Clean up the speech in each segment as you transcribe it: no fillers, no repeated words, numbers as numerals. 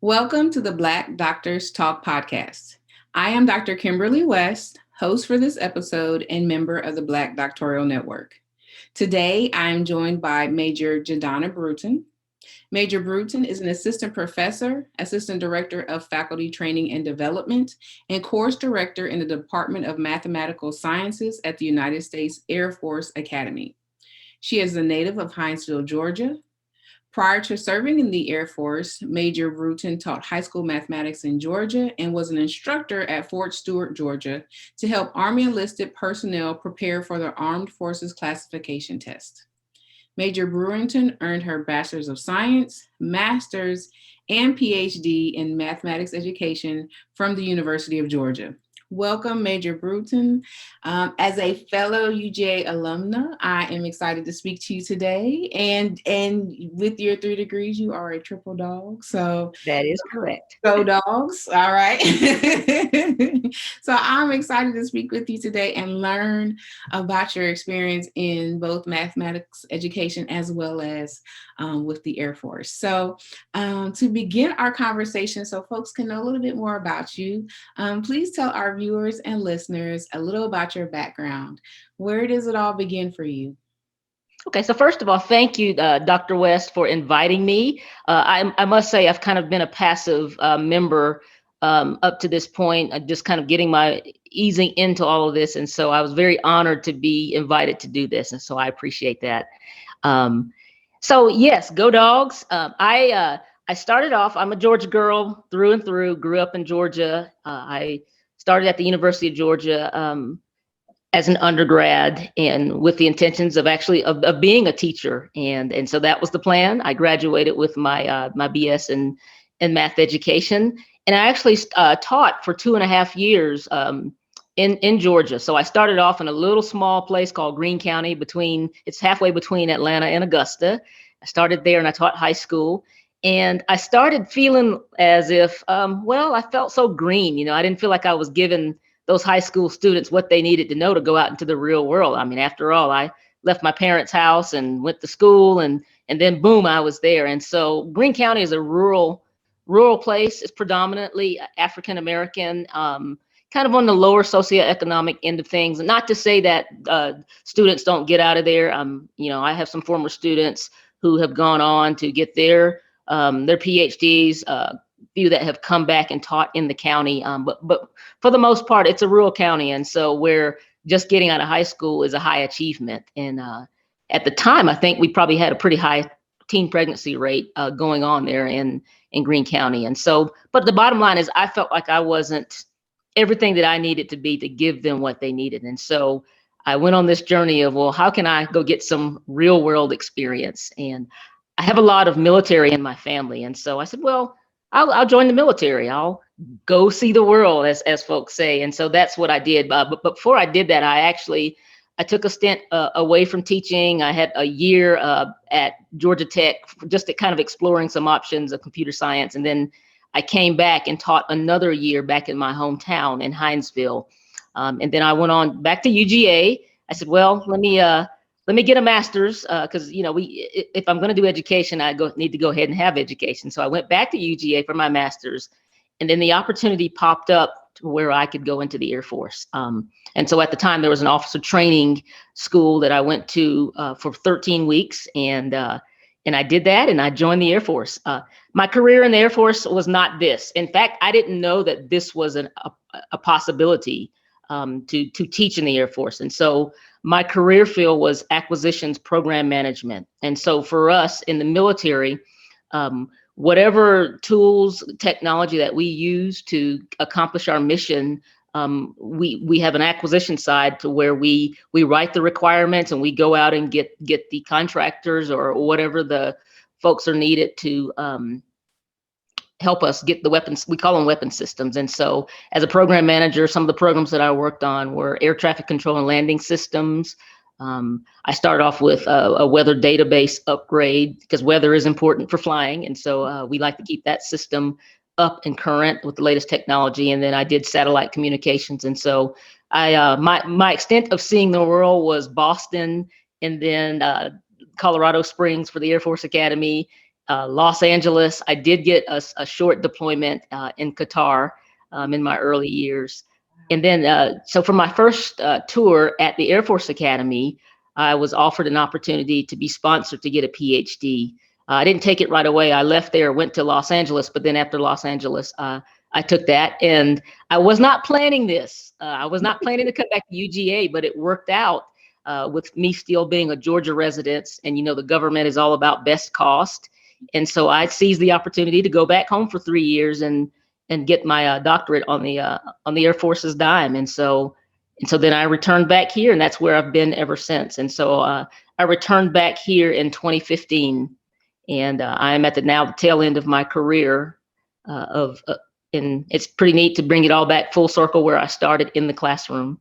Welcome to the Black Doctors Talk podcast. I am Dr. Kimberly West, host for this episode and member of the Black Doctoral Network. Today, I am joined by Major Jadonna Brewton. Major Brewton is an assistant professor, assistant director of faculty training and development, and course director in the Department of Mathematical Sciences at the United States Air Force Academy. She is a native of Hinesville, Georgia. Prior to serving in the Air Force, Major Brewton taught high school mathematics in Georgia and was an instructor at Fort Stewart, Georgia, to help Army enlisted personnel prepare for the Armed Forces Classification Test. Major Brewington earned her Bachelor's of Science, Master's, and PhD in Mathematics Education from the University of Georgia. Welcome, Major Brewton. As a fellow UGA alumna, I am excited to speak to you today. And with your 3 degrees, you are a triple dog. So That is correct. go dogs. All right. So I'm excited to speak with you today and learn about your experience in both mathematics education as well as with the Air Force. So to begin our conversation, so folks can know a little bit more about you, please tell our viewers and listeners a little about your background. Where does it all begin for you? Okay, so first of all, thank you, Dr. West, for inviting me. I must say I've kind of been a passive member up to this point, just kind of getting my easing into all of this. And so I was very honored to be invited to do this. And so I appreciate that. So yes, go dogs. I started off, I'm a Georgia girl through and through, grew up in Georgia. I started at the University of Georgia as an undergrad and with the intentions of actually of being a teacher. And so that was the plan. I graduated with my my BS in math education. And I actually taught for 2.5 years in Georgia. So I started off in a little small place called Greene County it's halfway between Atlanta and Augusta. I started there and I taught high school. And I started feeling as if, I felt so green. You know, I didn't feel like I was given those high school students what they needed to know to go out into the real world. I mean, after all, I left my parents' house and went to school and then boom, I was there. And so Greene County is a rural place. It's predominantly African American, kind of on the lower socioeconomic end of things. Not to say that students don't get out of there. I have some former students who have gone on to get their PhDs, few that have come back and taught in the county. But for the most part, it's a rural county. And so where just getting out of high school is a high achievement. And at the time, I think we probably had a pretty high teen pregnancy rate going on there in Greene County. And so, but the bottom line is I felt like I wasn't everything that I needed to be to give them what they needed. And so I went on this journey of, well, how can I go get some real world experience? And I have a lot of military in my family. And so I said, well, I'll join the military. I'll go see the world, as folks say. And so that's what I did. But before I did that, I took a stint away from teaching. I had a year at Georgia Tech, just kind of exploring some options of computer science. And then I came back and taught another year back in my hometown in Hinesville. And then I went on back to UGA. I said, well, let me get a master's because, if I'm going to do education, need to go ahead and have education. So I went back to UGA for my master's, and then the opportunity popped up to where I could go into the Air Force. And so at the time there was an officer training school that I went to for 13 weeks, and I did that, and I joined the Air Force. My career in the Air Force was not this. In fact, I didn't know that this was a possibility to teach in the Air Force. And so my career field was acquisitions program management. And so for us in the military, whatever tools, technology that we use to accomplish our mission, we have an acquisition side to where we write the requirements and we go out and get the contractors or whatever the folks are needed to help us get the weapons. We call them weapon systems. And so as a program manager, some of the programs that I worked on were air traffic control and landing systems. I started off with a weather database upgrade because weather is important for flying. And so we like to keep that system up and current with the latest technology. And then I did satellite communications. And so my extent of seeing the world was Boston and then Colorado Springs for the Air Force Academy, Los Angeles. I did get a short deployment in Qatar in my early years. And then, so for my first tour at the Air Force Academy, I was offered an opportunity to be sponsored to get a PhD. I didn't take it right away. I left there, went to Los Angeles, but then after Los Angeles, I took that. And I was not planning this. I was not planning to come back to UGA, but it worked out with me still being a Georgia resident. And, the government is all about best cost. And so I seized the opportunity to go back home for 3 years and get my doctorate on the Air Force's dime. And so then I returned back here, and that's where I've been ever since. And so I returned back here in 2015, and I'm at the tail end of my career and it's pretty neat to bring it all back full circle where I started in the classroom.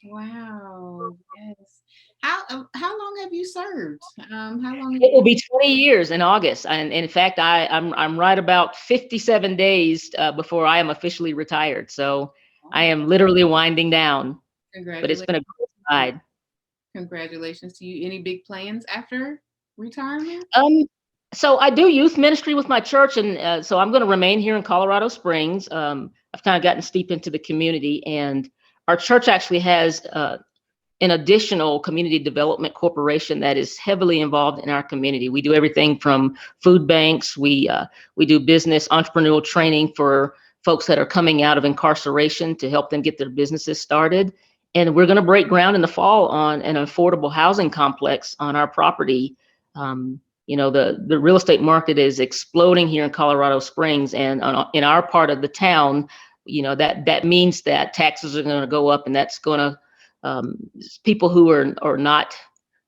Wow. Yes. How long have you served? How long? It will be 20 years in August, and in fact, I'm right about 57 days before I am officially retired. So I am literally winding down. But it's been a great ride. Congratulations to you. Any big plans after retirement? So I do youth ministry with my church, and so I'm going to remain here in Colorado Springs. I've kind of gotten steep into the community, and our church actually has an additional community development corporation that is heavily involved in our community. We do everything from food banks. We do business entrepreneurial training for folks that are coming out of incarceration to help them get their businesses started. And we're going to break ground in the fall on an affordable housing complex on our property. The real estate market is exploding here in Colorado Springs, and in our part of the town, that means that taxes are going to go up, and that's going to people who are not,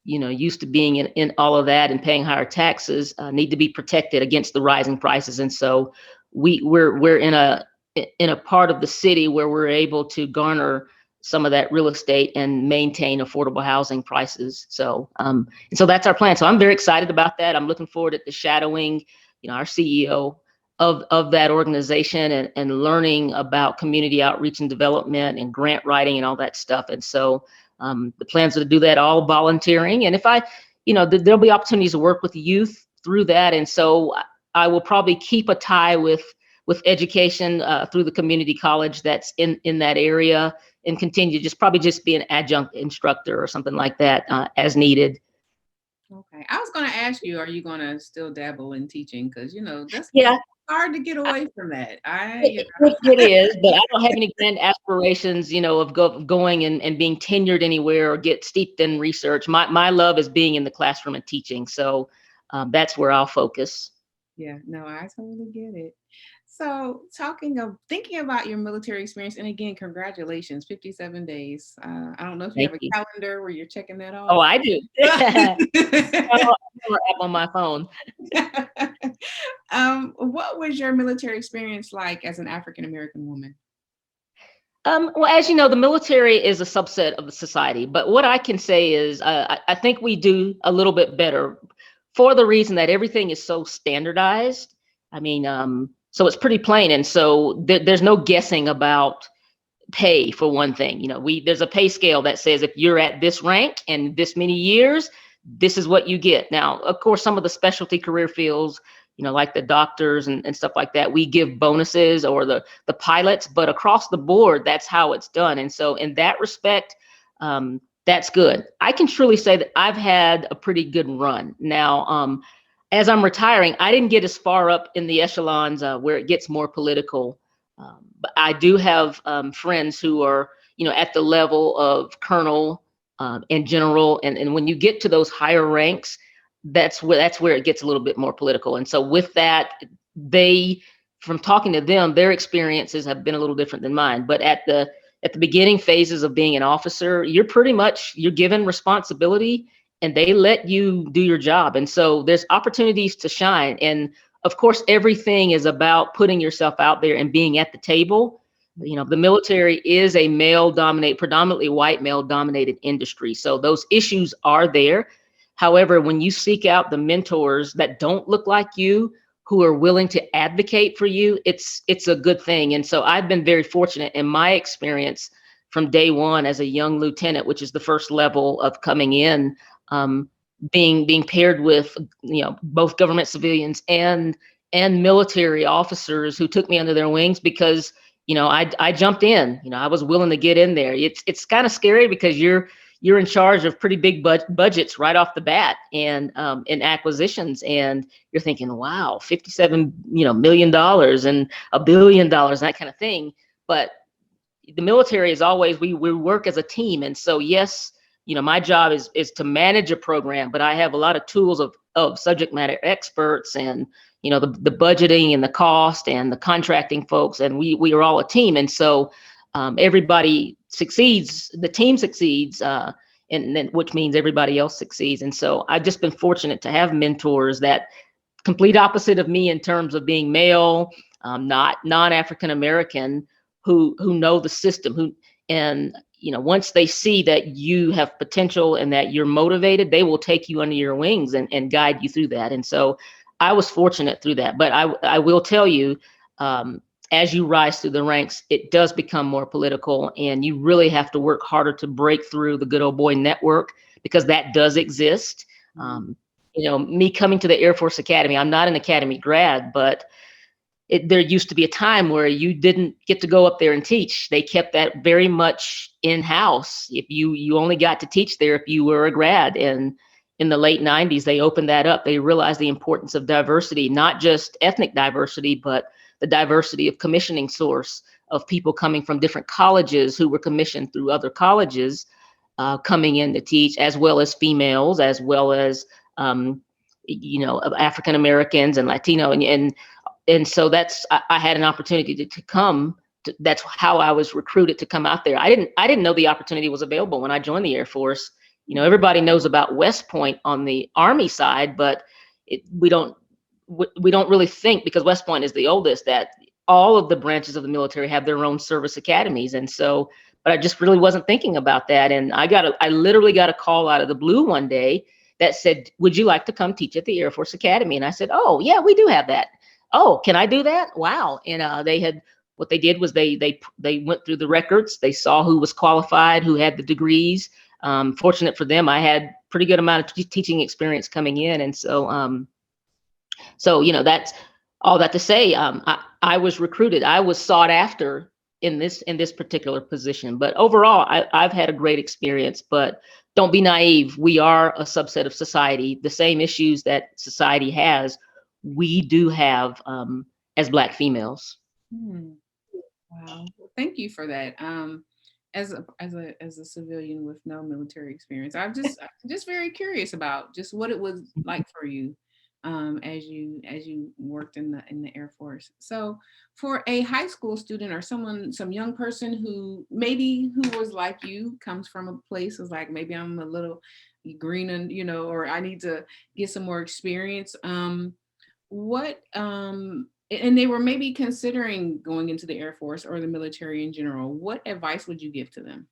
used to being in all of that and paying higher taxes need to be protected against the rising prices. And so we're in a part of the city where we're able to garner some of that real estate and maintain affordable housing prices. So and so that's our plan. So I'm very excited about that. I'm looking forward to shadowing, our CEO of that organization and learning about community outreach and development and grant writing and all that stuff. And so the plans are to do that all volunteering. And if there'll be opportunities to work with youth through that. And so I will probably keep a tie with education through the community college that's in that area, and continue to probably be an adjunct instructor or something like that as needed. Okay. I was going to ask you, are you going to still dabble in teaching? Because, that's hard to get away from that. It is, but I don't have any grand aspirations, of going and being tenured anywhere or get steeped in research. My love is being in the classroom and teaching. So that's where I'll focus. Yeah, no, I totally get it. So thinking about your military experience, and again, congratulations, 57 days. I don't know if you have a calendar where you're checking that off. Oh, I do. App on my phone. What was your military experience like as an African-American woman? Well, as you know, the military is a subset of the society, but what I can say is I think we do a little bit better for the reason that everything is so standardized. I mean, so it's pretty plain. And so there's no guessing about pay, for one thing. There's a pay scale that says if you're at this rank and this many years, this is what you get. Now, of course, some of the specialty career fields, like the doctors and stuff like that, we give bonuses, or the pilots, but across the board, that's how it's done. And so in that respect, that's good. I can truly say that I've had a pretty good run. Now, as I'm retiring, I didn't get as far up in the echelons where it gets more political. But I do have friends who are, at the level of colonel and general. And when you get to those higher ranks, that's where it gets a little bit more political. And so with that, from talking to them, their experiences have been a little different than mine. But at the beginning phases of being an officer, you're given responsibility, and they let you do your job. And so there's opportunities to shine. And of course, everything is about putting yourself out there and being at the table. The military is a predominantly white male dominated industry. So those issues are there. However, when you seek out the mentors that don't look like you, who are willing to advocate for you, it's a good thing. And so I've been very fortunate in my experience from day one as a young lieutenant, which is the first level of coming in. being paired with, both government civilians and military officers who took me under their wings because, I jumped in. I was willing to get in there. It's kind of scary because you're in charge of pretty big budgets right off the bat, and in acquisitions, and you're thinking, wow, $57 million and $1 billion, that kind of thing. But the military is always, we work as a team. And so, yes, my job is to manage a program, but I have a lot of tools of subject matter experts, and the budgeting and the cost and the contracting folks, and we are all a team. And so everybody succeeds, the team succeeds, and then, which means everybody else succeeds. And so I've just been fortunate to have mentors that complete opposite of me in terms of being male, not non-African American, who know the system, and once they see that you have potential and that you're motivated, they will take you under your wings and guide you through that. And so I was fortunate through that. But I will tell you, as you rise through the ranks, it does become more political, and you really have to work harder to break through the good old boy network, because that does exist. Me coming to the Air Force Academy, I'm not an Academy grad, but there used to be a time where you didn't get to go up there and teach. They kept that very much in-house. If you only got to teach there if you were a grad. And in the late 90s, they opened that up. They realized the importance of diversity, not just ethnic diversity, but the diversity of commissioning source, of people coming from different colleges who were commissioned through other colleges, coming in to teach, as well as females, as well as African Americans and Latino, and so I had an opportunity to come. That's how I was recruited to come out there. I didn't know the opportunity was available when I joined the Air Force. Everybody knows about West Point on the Army side, but we don't really think, because West Point is the oldest, that all of the branches of the military have their own service academies. And so, but I just really wasn't thinking about that. And I literally got a call out of the blue one day that said, "Would you like to come teach at the Air Force Academy?" And I said, "Oh yeah, we do have that." "Oh, can I do that?" Wow. And what they did was they went through the records. They saw who was qualified, who had the degrees. Fortunate for them, I had pretty good amount of teaching experience coming in. And so, that's all that to say. I was recruited. I was sought after in this particular position. But overall, I've had a great experience. But don't be naive. We are a subset of society. The same issues that society has, we do have as Black females. Wow. Well, thank you for that. As a civilian with no military experience, I'm just very curious about just what it was like for you as you worked in the Air Force. So for a high school student or some young person who was like you, comes from a place is like, maybe I'm a little green and or I need to get some more experience. And they were maybe considering going into the Air Force or the military in general, what advice would you give to them?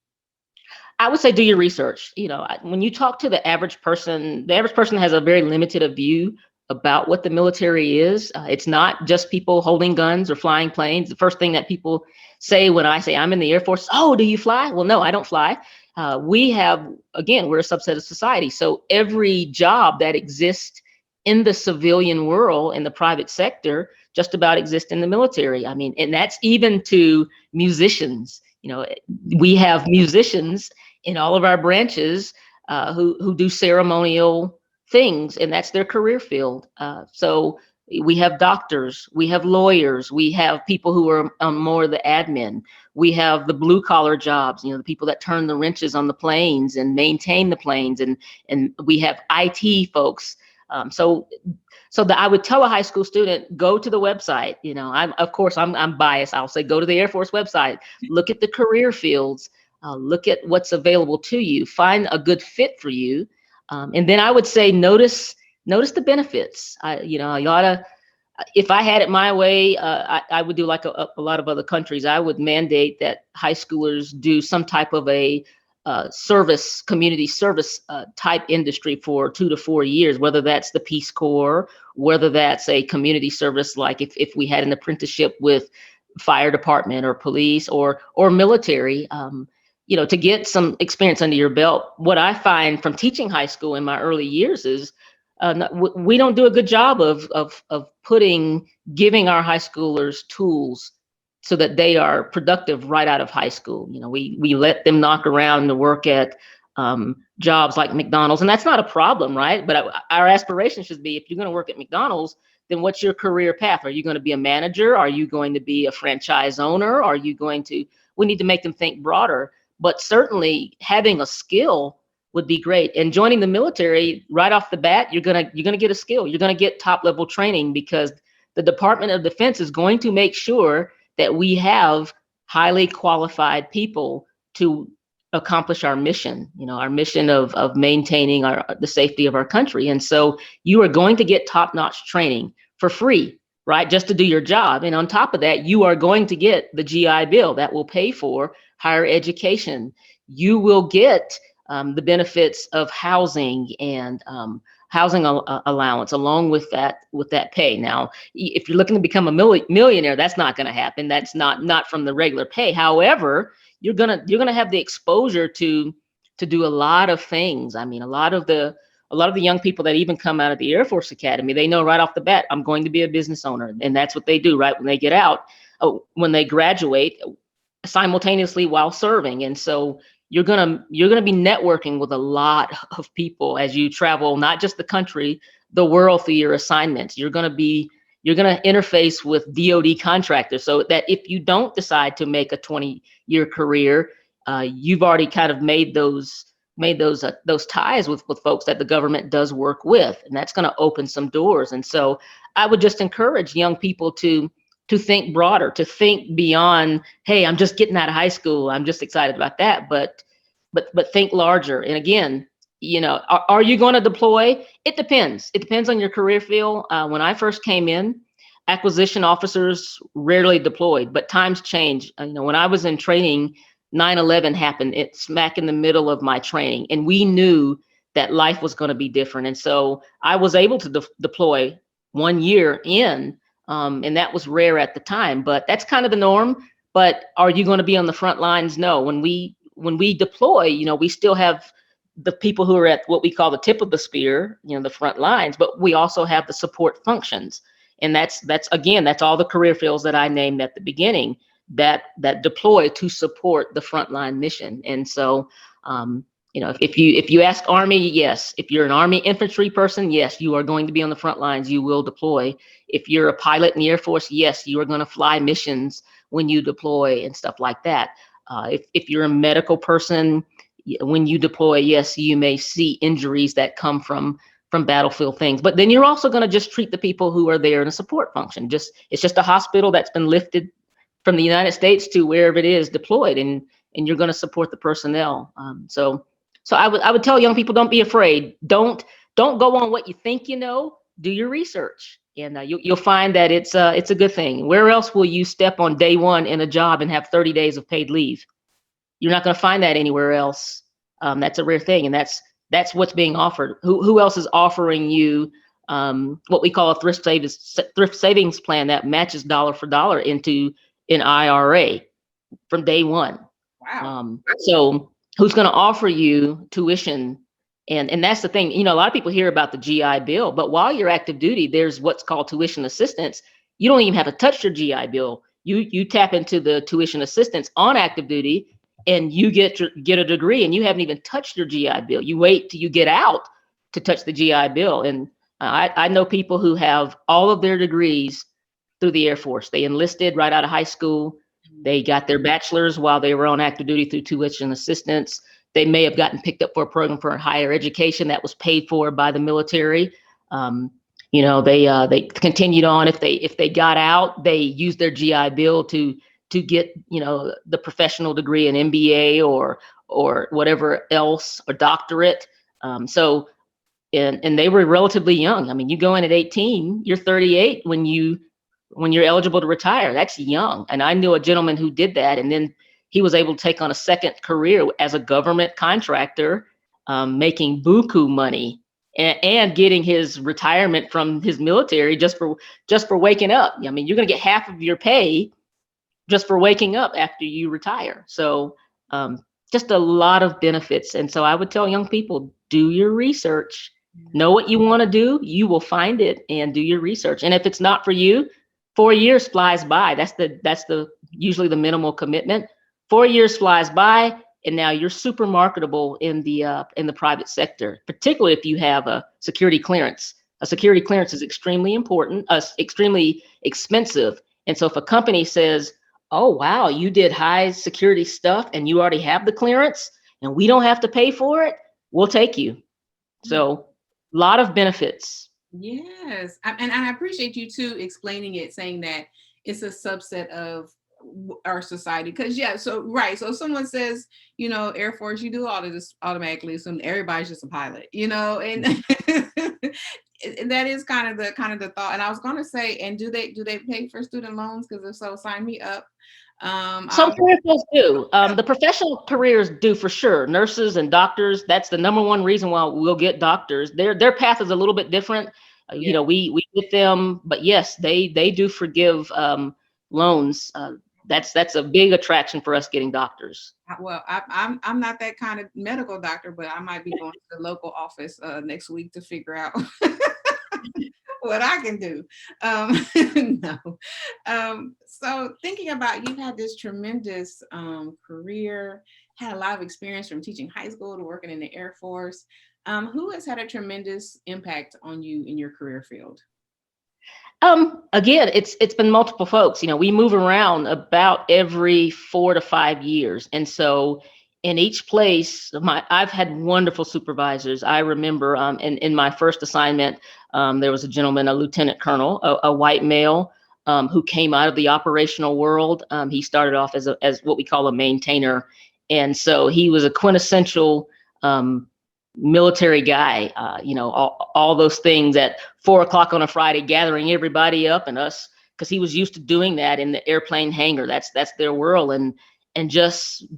I would say do your research. When you talk to the average person has a very limited view about what the military is. It's not just people holding guns or flying planes. The first thing that people say when I say I'm in the Air Force, "Oh, do you fly?" Well, no, I don't fly. We're a subset of society. So every job that exists in the civilian world, in the private sector, just about exist in the military. I mean, and that's even to musicians. We have musicians in all of our branches who do ceremonial things, and that's their career field. So we have doctors, we have lawyers, we have people who are more the admin. We have the blue collar jobs, the people that turn the wrenches on the planes and maintain the planes, and we have IT folks. So I would tell a high school student, go to the website. I'm biased. I'll say, go to the Air Force website, look at the career fields, look at what's available to you, find a good fit for you. And then I would say, notice the benefits. If I had it my way, I would do like a lot of other countries. I would mandate that high schoolers do some type of a community service type industry for 2 to 4 years, whether that's the Peace Corps, whether that's a community service, like if we had an apprenticeship with fire department or police or military. to get some experience under your belt. What I find from teaching high school in my early years is we don't do a good job of giving our high schoolers tools so that they are productive right out of high school. We let them knock around to work at jobs like McDonald's, and that's not a problem, right? But our aspiration should be, if you're going to work at McDonald's, then what's your career path? Are you going to be a manager? Are you going to be a franchise owner? We need to make them think broader. But certainly having a skill would be great. And joining the military right off the bat, you're gonna get a skill. You're gonna get top level training, because the Department of Defense is going to make sure that we have highly qualified people to accomplish our mission, our mission of maintaining the safety of our country. And so you are going to get top-notch training for free, right? Just to do your job. And on top of that, you are going to get the GI Bill that will pay for higher education. You will get the benefits of housing and housing allowance along with that pay. Now, if you're looking to become a millionaire, that's not going to happen. That's not from the regular pay. However, you're gonna have the exposure to do a lot of things. I mean, a lot of the young people that even come out of the Air Force Academy, they know right off the bat, I'm going to be a business owner, and that's what they do right when they get out, when they graduate, simultaneously while serving. And so you're gonna be networking with a lot of people as you travel, not just the country, the world, through your assignments. You're gonna interface with DoD contractors, so that if you don't decide to make a 20-year career, you've already kind of made those ties with folks that the government does work with, and that's going to open some doors. And so I would just encourage young people to think broader, to think beyond, hey, I'm just getting out of high school, I'm just excited about that, but think larger. And again, are you going to deploy? It depends. It depends on your career field. When I first came in, acquisition officers rarely deployed, but times change. When I was in training, 9/11 happened. It's smack in the middle of my training, and we knew that life was going to be different. And so I was able to deploy 1 year in, and that was rare at the time, but that's kind of the norm. But are you going to be on the front lines? No. When we deploy, we still have the people who are at what we call the tip of the spear, the front lines, but we also have the support functions. And that's all the career fields that I named at the beginning that deploy to support the frontline mission. And so, if you ask Army, yes. If you're an Army infantry person, yes, you are going to be on the front lines. You will deploy. If you're a pilot in the Air Force, yes, you are going to fly missions when you deploy and stuff like that. If you're a medical person, when you deploy, yes, you may see injuries that come from battlefield things, but then you're also going to just treat the people who are there in a support function. It's just a hospital that's been lifted from the United States to wherever it is deployed, and you're going to support the personnel. So I would tell young people, don't be afraid. Don't go on what you think you know. Do your research, and you'll find that it's a good thing. Where else will you step on day one in a job and have 30 days of paid leave? You're not going to find that anywhere else. That's a rare thing, and that's what's being offered. Who else is offering you what we call a thrift savings plan that matches dollar for dollar into an IRA from day one? Wow. So who's going to offer you tuition? And that's the thing. A lot of people hear about the GI Bill, but while you're active duty, there's what's called tuition assistance. You don't even have to touch your GI Bill. You tap into the tuition assistance on active duty, and you get a degree, and you haven't even touched your GI Bill. You wait till you get out to touch the GI Bill. And I know people who have all of their degrees through the Air Force. They enlisted right out of high school. They got their bachelor's while they were on active duty through tuition assistance. They may have gotten picked up for a program for higher education that was paid for by the military. They continued on. If they got out, they used their GI Bill to get the professional degree, an MBA or whatever else, or doctorate. And they were relatively young. I mean, you go in at 18, you're 38 when you're eligible to retire. That's young. And I knew a gentleman who did that, and then he was able to take on a second career as a government contractor, making buku money and getting his retirement from his military just for waking up. I mean, you're going to get half of your pay just for waking up after you retire. So just a lot of benefits. And so I would tell young people, do your research, know what you want to do, you will find it, and do your research. And if it's not for you, 4 years flies by. That's the usually the minimal commitment. 4 years flies by, and now you're super marketable in the private sector, particularly if you have a security clearance. A security clearance is extremely important, extremely expensive. And so if a company says, oh, wow, you did high security stuff and you already have the clearance and we don't have to pay for it, we'll take you. So a lot of benefits. Yes. And I appreciate you too explaining it, saying that it's a subset of our society. Because, yeah, so, right. So if someone says, Air Force, you do all of this automatically assume everybody's just a pilot, and that is kind of the thought. And I was going to say, and do they pay for student loans? Because if so, sign me up. Some career fields do. The professional careers do for sure. Nurses and doctors, that's the number one reason why we'll get doctors. Their path is a little bit different. We get them, but yes, they do forgive loans. That's a big attraction for us getting doctors. Well, I'm not that kind of medical doctor, but I might be going to the local office next week to figure out what I can do. No. So thinking about, you've had this tremendous career, had a lot of experience from teaching high school to working in the Air Force. Who has had a tremendous impact on you in your career field? Again, it's been multiple folks. We move around about every 4 to 5 years. And so in each place, I've had wonderful supervisors. I remember in my first assignment, there was a gentleman, a lieutenant colonel, a white male, who came out of the operational world. He started off as what we call a maintainer. And so he was a quintessential military guy, all those things at 4 o'clock on a Friday, gathering everybody up and us, because he was used to doing that in the airplane hangar. That's their world. And just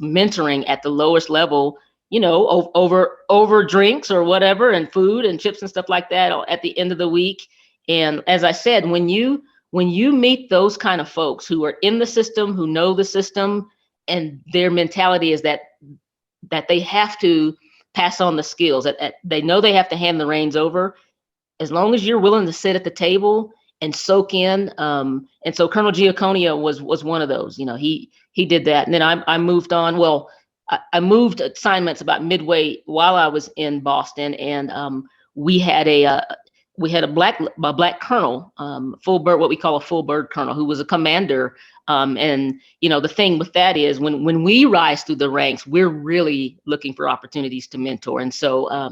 mentoring at the lowest level, over drinks or whatever, and food and chips and stuff like that at the end of the week. And as I said, when you meet those kind of folks who are in the system, who know the system, and their mentality is that they have to pass on the skills, that they know they have to hand the reins over, as long as you're willing to sit at the table and soak in. And so Colonel Giaconia was one of those. He did that. And then I moved on. Well, I moved assignments about midway while I was in Boston, and we had a black colonel, full bird, what we call a full bird colonel, who was a commander. And the thing with that is when we rise through the ranks, we're really looking for opportunities to mentor. And so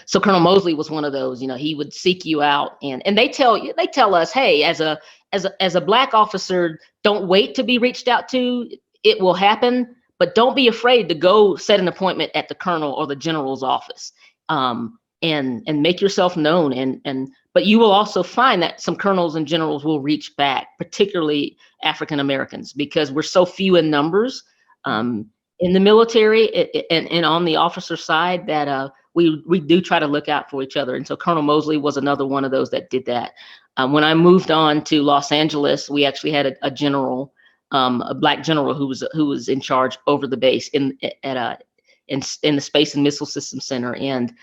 so Colonel Mosley was one of those. He would seek you out, and they tell us, hey, as a black officer, don't wait to be reached out to. It will happen, but don't be afraid to go set an appointment at the colonel or the general's office, and make yourself known. But you will also find that some colonels and generals will reach back, particularly African Americans, because we're so few in numbers in the military and on the officer side that we do try to look out for each other. And so Colonel Mosley was another one of those that did that. When I moved on to Los Angeles, we actually had a general, a black general who was in charge over the base in the Space and Missile Systems Center. And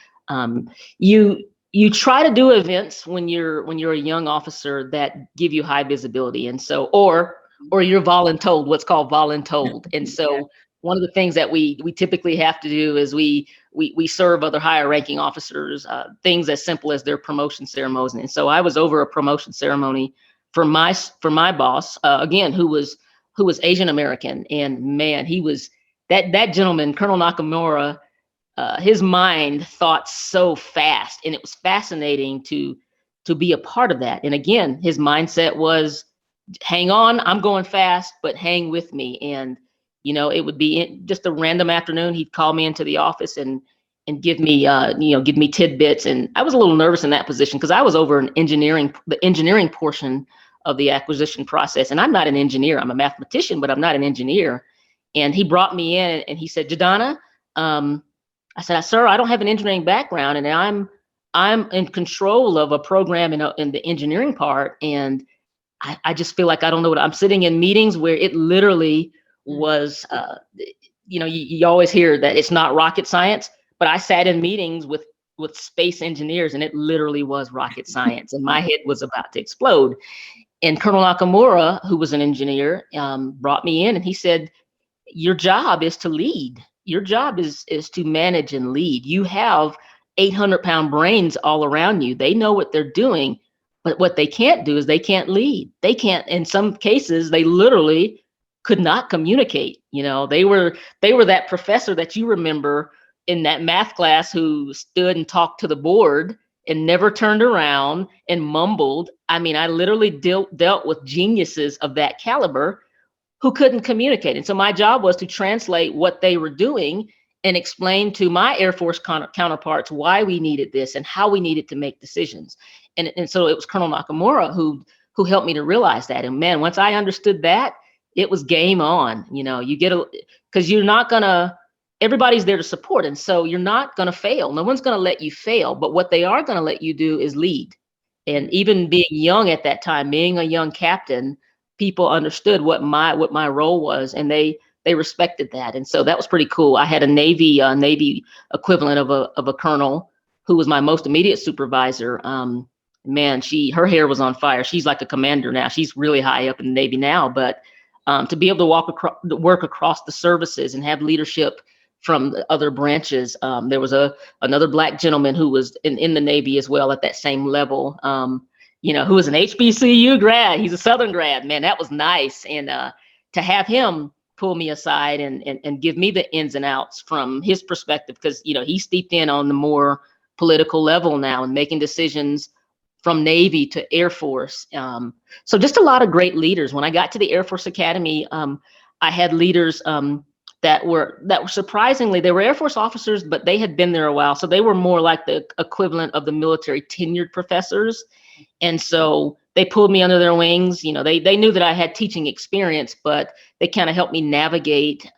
you try to do events when you're a young officer that give you high visibility, and so or you're voluntold, what's called voluntold. And so one of the things that we typically have to do is we serve other higher ranking officers, things as simple as their promotion ceremonies. And so I was over a promotion ceremony for my boss, again, who was Asian American, and man, he was that gentleman, Colonel Nakamura. His mind thought so fast, and it was fascinating to be a part of that. And again, his mindset was, hang on, I'm going fast, but hang with me. And it would be just a random afternoon. He'd call me into the office and give me tidbits. And I was a little nervous in that position because I was over the engineering portion of the acquisition process. And I'm not an engineer. I'm a mathematician, but I'm not an engineer. And he brought me in and he said, Jadonna, I said, sir, I don't have an engineering background, and I'm in control of a program in the engineering part. And I just feel like I don't know I'm sitting in meetings where it literally was, you always hear that it's not rocket science, but I sat in meetings with space engineers, and it literally was rocket science, and my head was about to explode. And Colonel Nakamura, who was an engineer, brought me in, and he said, your job is to lead. Your job is to manage and lead. You have 800-pound brains all around you. They know what they're doing, but what they can't do is they can't lead. They can't, in some cases, they literally could not communicate. They were that professor that you remember in that math class who stood and talked to the board and never turned around and mumbled. I mean, I literally dealt with geniuses of that caliber who couldn't communicate. And so my job was to translate what they were doing and explain to my Air Force counterparts why we needed this and how we needed to make decisions. And so it was Colonel Nakamura who helped me to realize that. And man, once I understood that, it was game on. You get because you're not gonna, everybody's there to support. And so you're not gonna fail. No one's gonna let you fail, but what they are gonna let you do is lead. And even being young at that time, being a young captain, people understood what my role was, and they respected that. And so that was pretty cool. I had a Navy equivalent of a colonel who was my most immediate supervisor. Man, her hair was on fire. She's like a commander now. She's really high up in the Navy now, but to be able to work across the services and have leadership from the other branches. There was another Black gentleman who was in the Navy as well at that same level, who was an HBCU grad. He's a Southern grad. Man, that was nice. And to have him pull me aside and give me the ins and outs from his perspective, because, he's steeped in on the more political level now and making decisions from Navy to Air Force. So just a lot of great leaders. When I got to the Air Force Academy, I had leaders that were surprisingly, they were Air Force officers, but they had been there a while. So they were more like the equivalent of the military tenured professors. And so they pulled me under their wings. They knew that I had teaching experience, but they kind of helped me navigate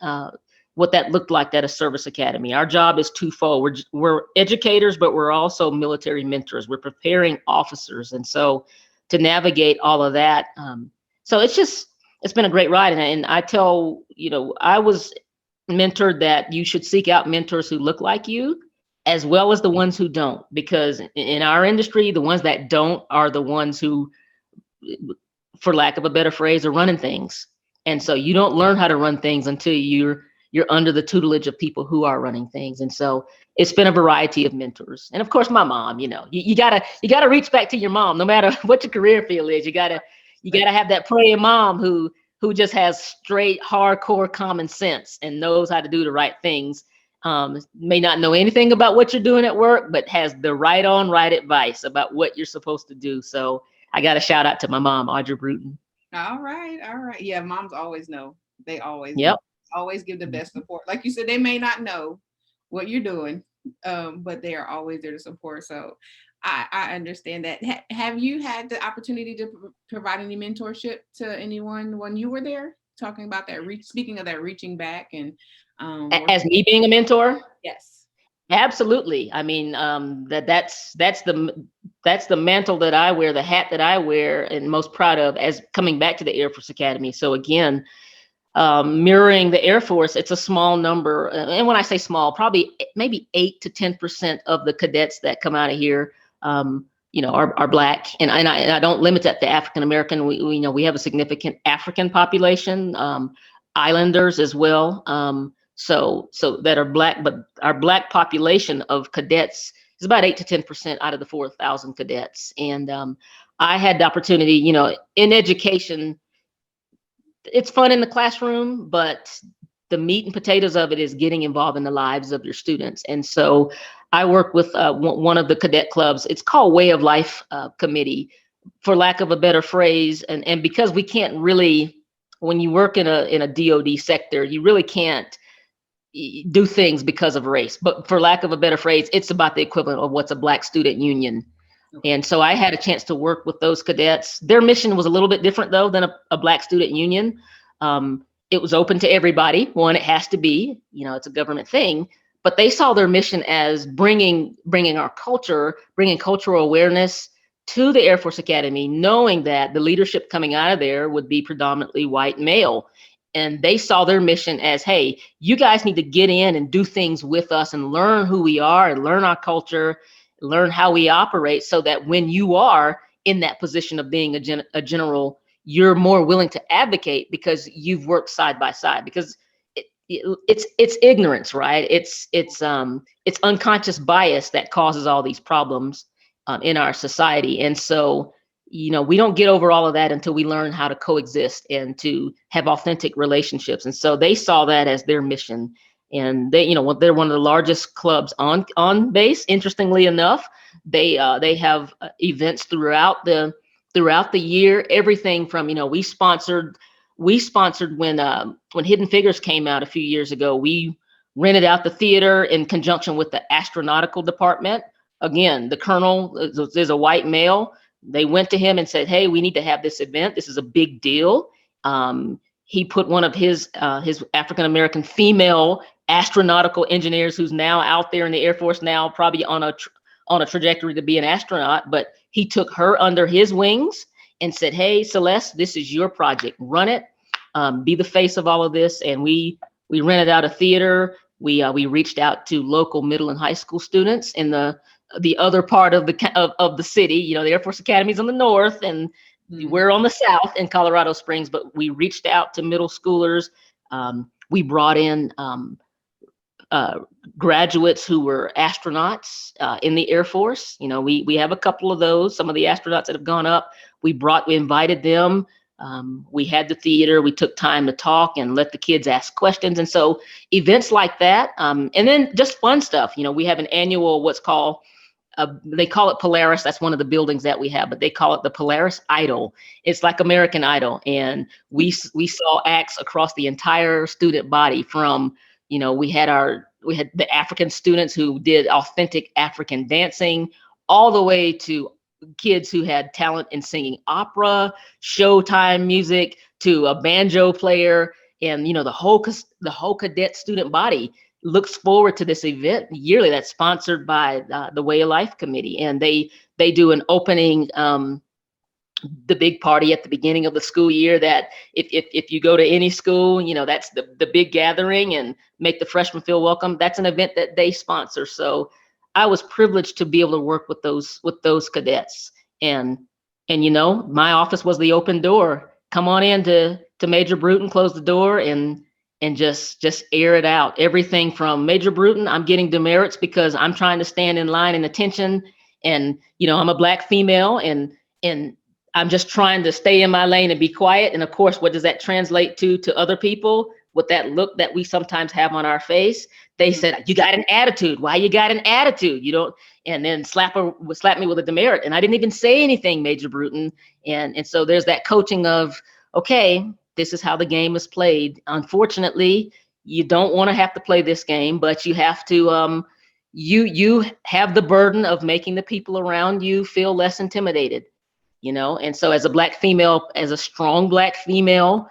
what that looked like at a service academy. Our job is twofold. We're educators, but we're also military mentors. We're preparing officers. And so to navigate all of that. So it's been a great ride. And I tell, I was mentored that you should seek out mentors who look like you, as well as the ones who don't, because in our industry, the ones that don't are the ones who, for lack of a better phrase, are running things. And so you don't learn how to run things until you're under the tutelage of people who are running things. And so it's been a variety of mentors. And of course, my mom, you gotta reach back to your mom, no matter what your career field is. You gotta have that praying mom who just has straight, hardcore common sense and knows how to do the right things. May not know anything about what you're doing at work, but has the right advice about what you're supposed to do. So I got a shout out to my mom, Jadonna Brewton. All right. Yeah, moms always know. They always always give the best support. Like you said, they may not know what you're doing, but they are always there to support. So I understand that. Have you had the opportunity to provide any mentorship to anyone when you were there? Talking about that, speaking of that, reaching back and as me being a mentor? Yes, absolutely. I mean, that's the mantle that I wear, the hat that I wear, and most proud of as coming back to the Air Force Academy. So again, mirroring the Air Force, it's a small number, and when I say small, probably maybe 8 to 10% of the cadets that come out of here, are Black, and I don't limit that to African American. We have a significant African population, Islanders as well. So that are Black, but our Black population of cadets is about 8 to 10% out of the 4,000 cadets. And I had the opportunity, in education, it's fun in the classroom, but the meat and potatoes of it is getting involved in the lives of your students. And so I work with one of the cadet clubs. It's called Way of Life Committee, for lack of a better phrase. And because we can't really, when you work in a DoD sector, you really can't do things because of race. But for lack of a better phrase, it's about the equivalent of what's a Black student union. And so I had a chance to work with those cadets. Their mission was a little bit different, though, than a Black student union. It was open to everybody. One, it has to be, it's a government thing. But they saw their mission as bringing our culture, bringing cultural awareness to the Air Force Academy, knowing that the leadership coming out of there would be predominantly white male. And they saw their mission as, hey, you guys need to get in and do things with us and learn who we are and learn our culture, learn how we operate, so that when you are in that position of being a general, you're more willing to advocate because you've worked side by side. Because it's ignorance, right? It's unconscious bias that causes all these problems in our society. And so, we don't get over all of that until we learn how to coexist and to have authentic relationships. And so they saw that as their mission. And they're one of the largest clubs on base. Interestingly enough, they have events throughout the year. Everything from, we sponsored when Hidden Figures came out a few years ago. We rented out the theater in conjunction with the astronautical department. Again, the colonel is a white male. They went to him and said, hey, we need to have this event. This is a big deal. He put one of his African-American female astronautical engineers, who's now out there in the Air Force now, probably on a trajectory to be an astronaut, but he took her under his wings and said, hey, Celeste, this is your project. Run it. Be the face of all of this. And we rented out a theater. We reached out to local middle and high school students in the other part of the city. The Air Force Academy's on the north, and we're on the south in Colorado Springs. But we reached out to middle schoolers. We brought in graduates who were astronauts in the Air Force. We have a couple of those. Some of the astronauts that have gone up, we invited them. We had the theater. We took time to talk and let the kids ask questions. And so events like that, and then just fun stuff. We have an annual, what's called, they call it Polaris. That's one of the buildings that we have, but they call it the Polaris Idol. It's like American Idol. And we saw acts across the entire student body from, we had the African students who did authentic African dancing, all the way to kids who had talent in singing opera, Showtime music, to a banjo player. And, the whole cadet student body looks forward to this event yearly that's sponsored by the Way of Life Committee. And they do an opening, the big party at the beginning of the school year, that if you go to any school, that's the big gathering and make the freshmen feel welcome. That's an event that they sponsor. So I was privileged to be able to work with those cadets. And my office was the open door. Come on in to Major Brewton, close the door, and just air it out. Everything from Major Brewton, I'm getting demerits because I'm trying to stand in line and attention. And, I'm a Black female, and I'm just trying to stay in my lane and be quiet. And of course, what does that translate to other people? With that look that we sometimes have on our face, they said, you got an attitude. Why you got an attitude? You don't, and then slap me with a demerit. And I didn't even say anything, Major Brewton. And so there's that coaching of, okay, this is how the game is played. Unfortunately, you don't want to have to play this game, but you have to, you have the burden of making the people around you feel less intimidated, And so as a Black female, as a strong Black female,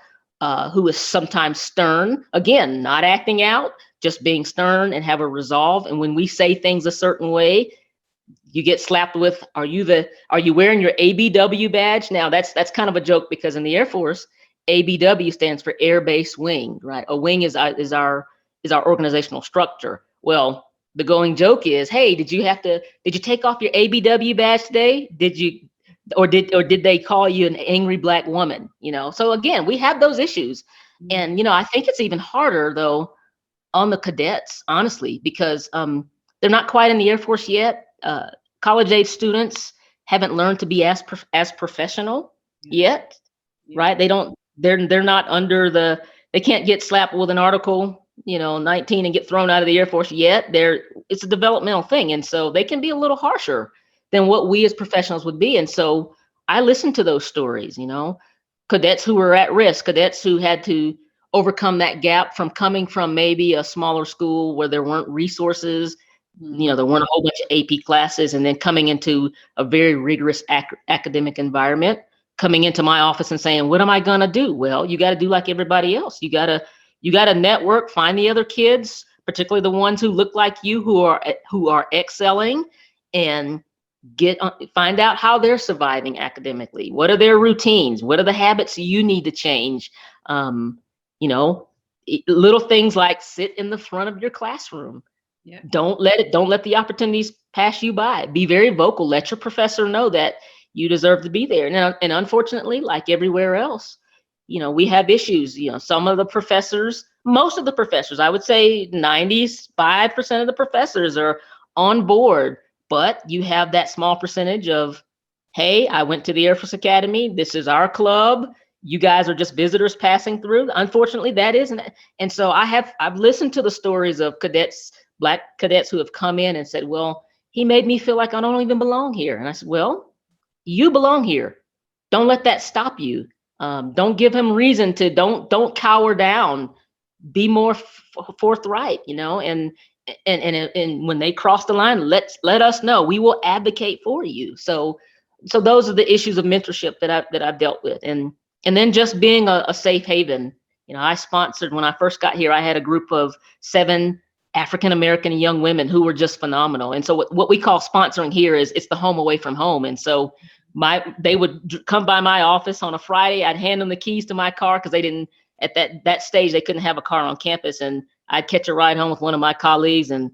who is sometimes stern, again, not acting out, just being stern and have a resolve. And when we say things a certain way, you get slapped with, are you wearing your ABW badge? Now that's kind of a joke, because in the Air Force, ABW stands for Air Base Wing, right? A wing is our organizational structure. Well, the going joke is, hey, did you take off your ABW badge today? Or did they call you an angry Black woman? So again, we have those issues. And, I think it's even harder though on the cadets, honestly, because they're not quite in the Air Force yet. College age students haven't learned to be as professional yet, right? They're not under they can't get slapped with an Article, 19 and get thrown out of the Air Force yet. It's a developmental thing. And so they can be a little harsher than what we as professionals would be. And so I listened to those stories, cadets who were at risk, cadets who had to overcome that gap from coming from maybe a smaller school where there weren't resources, there weren't a whole bunch of AP classes, and then coming into a very rigorous academic environment, coming into my office and saying, what am I going to do? Well, you got to do like everybody else. You got to network, find the other kids, particularly the ones who look like you, who are excelling, and find out how they're surviving academically. What are their routines? What are the habits you need to change? Little things like sit in the front of your classroom. Yeah. Don't let the opportunities pass you by. Be very vocal. Let your professor know that you deserve to be there. And unfortunately, like everywhere else, we have issues. Most of the professors, I would say 95% of the professors are on board, but you have that small percentage of, hey, I went to the Air Force Academy. This is our club. You guys are just visitors passing through. Unfortunately, that isn't it. And so I've listened to the stories of Black cadets who have come in and said, well, he made me feel like I don't even belong here. And I said, well, you belong here. Don't let that stop you. Don't give him reason to don't cower down. Be more forthright, and when they cross the line, let us know. We will advocate for you. So those are the issues of mentorship that I've dealt with, and then just being a safe haven. I sponsored, when I first got here, I had a group of 7 African American young women who were just phenomenal. And so what we call sponsoring here is it's the home away from home. And so they would come by my office on a Friday. I'd hand them the keys to my car because they didn't, at that stage, they couldn't have a car on campus. And I'd catch a ride home with one of my colleagues and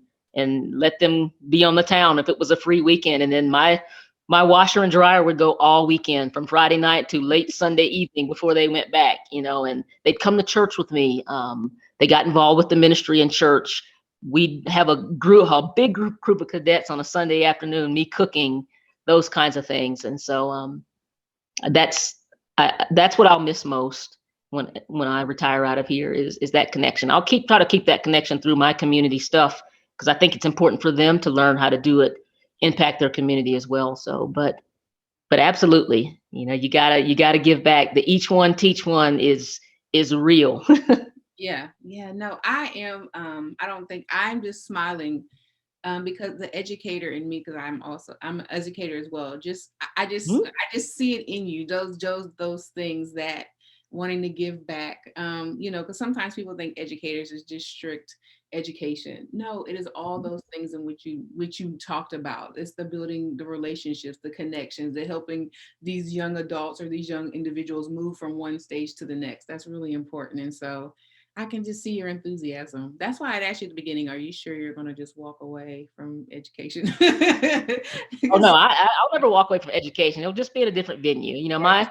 let them be on the town if it was a free weekend. And then my washer and dryer would go all weekend from Friday night to late Sunday evening before they went back, and they'd come to church with me. They got involved with the ministry in church. We'd have a big group of cadets on a Sunday afternoon, me cooking, those kinds of things. And so that's what I'll miss most when I retire out of here is that connection. I'll try to keep that connection through my community stuff because I think it's important for them to learn how to do it, impact their community as well. So, but absolutely, you gotta give back. The each one teach one is real. Yeah. No, I am. I don't think I'm just smiling because the educator in me, because I'm an educator as well. I just see it in you. Those things that wanting to give back. Because sometimes people think educators is just strict education. No, it is all those things in which you talked about. It's the building the relationships, the connections, the helping these young adults or these young individuals move from one stage to the next. That's really important. And so I can just see your enthusiasm. That's why I'd asked you at the beginning, are you sure you're going to just walk away from education? Oh no, I'll never walk away from education. It'll just be at a different venue. My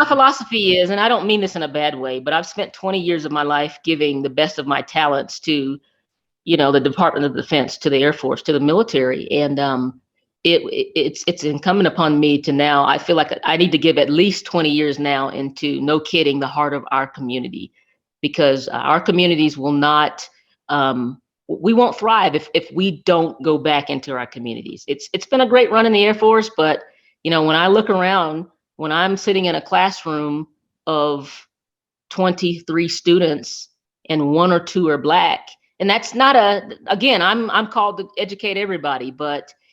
philosophy is, and I don't mean this in a bad way, but I've spent 20 years of my life giving the best of my talents to, the Department of Defense, to the Air Force, to the military, and it's incumbent upon me to now. I feel like I need to give at least 20 years now into, no kidding, the heart of our community, because our communities will not. We won't thrive if we don't go back into our communities. It's been a great run in the Air Force, but when I look around, when I'm sitting in a classroom of 23 students and 1 or 2 are Black, and that's not again, I'm called to educate everybody,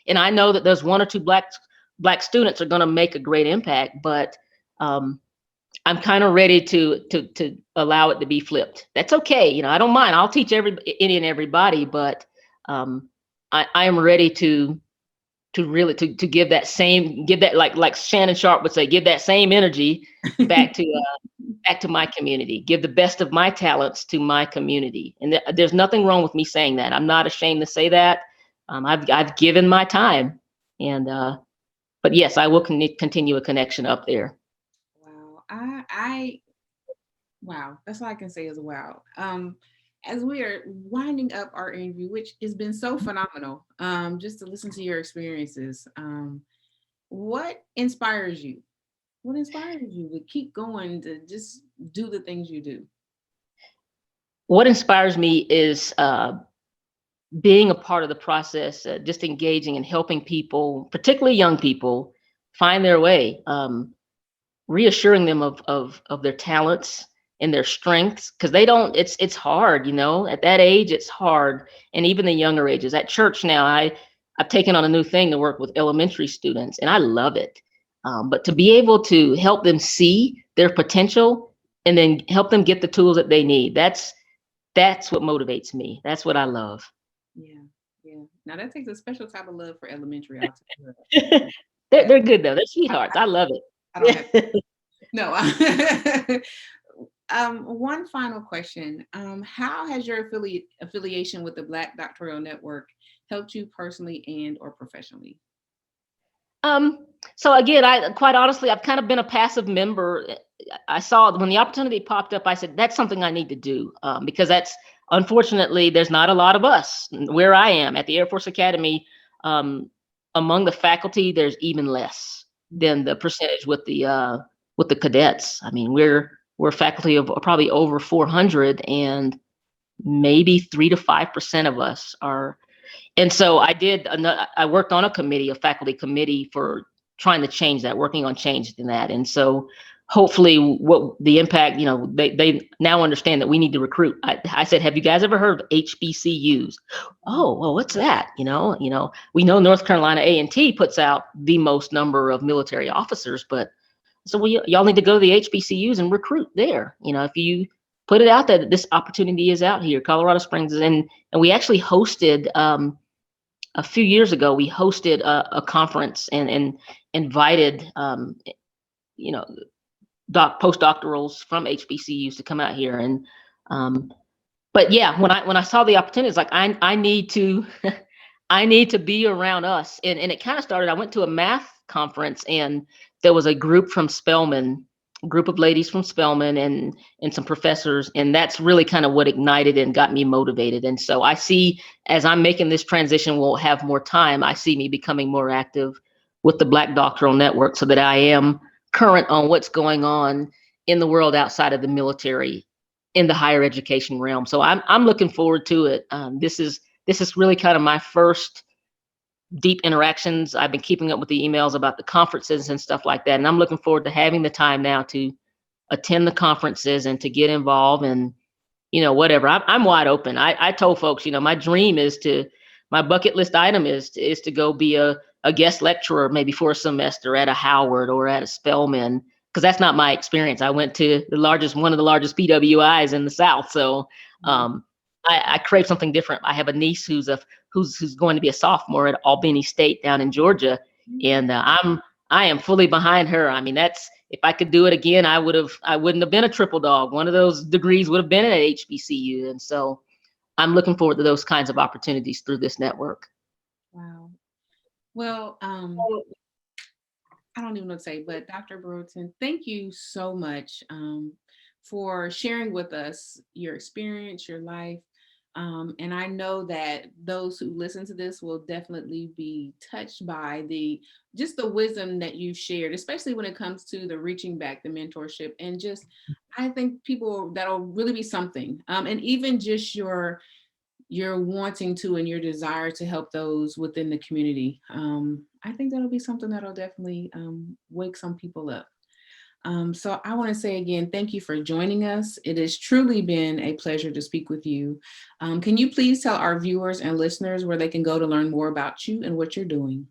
and I know that those 1 or 2 Black students are going to make a great impact, but I'm kind of ready to allow it to be flipped. That's okay. I don't mind. I'll teach any and everybody, but I am ready to really to give that like Shannon Sharp would say, give that same energy back to my community. Give the best of my talents to my community, and there's nothing wrong with me saying that. I'm not ashamed to say that. I've given my time, and but yes, I will continue a connection up there. Wow. Wow. That's all I can say is wow. As we are winding up our interview, which has been so phenomenal, just to listen to your experiences, what inspires you? What inspires you to keep going, to just do the things you do? What inspires me is being a part of the process, just engaging and helping people, particularly young people, find their way. Reassuring them of their talents and their strengths, because they don't, it's hard, at that age, it's hard. And even the younger ages at church now, I've taken on a new thing to work with elementary students, and I love it. But to be able to help them see their potential and then help them get the tools that they need, that's what motivates me. That's what I love. Yeah. Now that takes a special type of love for elementary. I'll tell you that. They're good though. They're sweethearts. I love it. I don't have no. One final question. How has your affiliation with the Black Doctoral Network helped you personally and or professionally? So again, I quite honestly, I've kind of been a passive member. I saw when the opportunity popped up, I said, that's something I need to do, because that's unfortunately, there's not a lot of us where I am at the Air Force Academy. Um, Among the faculty, there's even less than the percentage with the cadets. I mean, we're faculty of probably over 400, and maybe 3 to 5% of us are. And so I worked on a committee, a faculty committee, for trying to change that, working on changing that. And so hopefully what the impact, they now understand that we need to recruit. I said, have you guys ever heard of HBCUs? Oh, well, what's that? We know North Carolina A&T puts out the most number of military officers, but so y'all need to go to the HBCUs and recruit there. If you put it out there that this opportunity is out here, Colorado Springs, and we actually hosted, a few years ago, we hosted a conference and invited, you know, postdoctorals from HBCUs to come out here. And but yeah, when I saw the opportunity, it's like I need to I need to be around us. And it kind of started. I went to a math conference, and there was a group from Spelman, a group of ladies from Spelman, and some professors, and that's really kind of what ignited and got me motivated. And so I see, as I'm making this transition, we'll have more time. I see me becoming more active with the Black Doctoral Network, so that I am current on what's going on in the world outside of the military, in the higher education realm. So I'm looking forward to it. This is really kind of my first deep interactions. I've been keeping up with the emails about the conferences and stuff like that. And I'm looking forward to having the time now to attend the conferences and to get involved, and, whatever. I'm wide open. I told folks, my bucket list item is to go be a guest lecturer, maybe for a semester at a Howard or at a Spelman, because that's not my experience. I went to one of the largest PWIs in the South. So, I crave something different. I have a niece who's going to be a sophomore at Albany State down in Georgia, and I am fully behind her. I mean, if I could do it again, I wouldn't have been a triple dog. One of those degrees would have been at HBCU, and so I'm looking forward to those kinds of opportunities through this network. Wow. Well, I don't even know what to say, but Dr. Brewton, thank you so much for sharing with us your experience, your life. And I know that those who listen to this will definitely be touched by just the wisdom that you've shared, especially when it comes to the reaching back, the mentorship, and just, I think that'll really be something. And even just your wanting to and your desire to help those within the community. I think that'll be something that'll definitely wake some people up. So I want to say again, thank you for joining us. It has truly been a pleasure to speak with you. Can you please tell our viewers and listeners where they can go to learn more about you and what you're doing?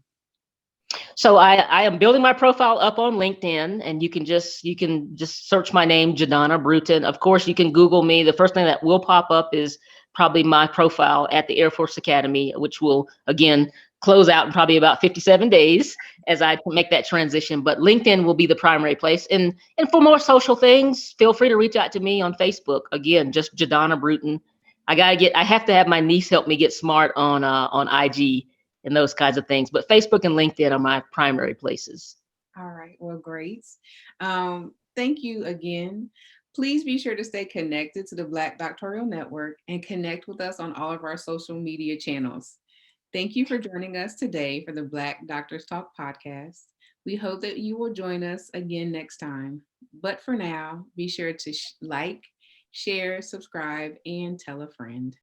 So I am building my profile up on LinkedIn, and you can just search my name, Jadonna Brewton. Of course, you can Google me. The first thing that will pop up is probably my profile at the Air Force Academy, which will again close out in probably about 57 days as I make that transition. But LinkedIn will be the primary place. And for more social things, feel free to reach out to me on Facebook. Again, just Jadonna Brewton. I have to have my niece help me get smart on IG and those kinds of things. But Facebook and LinkedIn are my primary places. All right. Well, great. Thank you again. Please be sure to stay connected to the Black Doctoral Network and connect with us on all of our social media channels. Thank you for joining us today for the Black Doctors Talk podcast. We hope that you will join us again next time. But for now, be sure to like, share, subscribe, and tell a friend.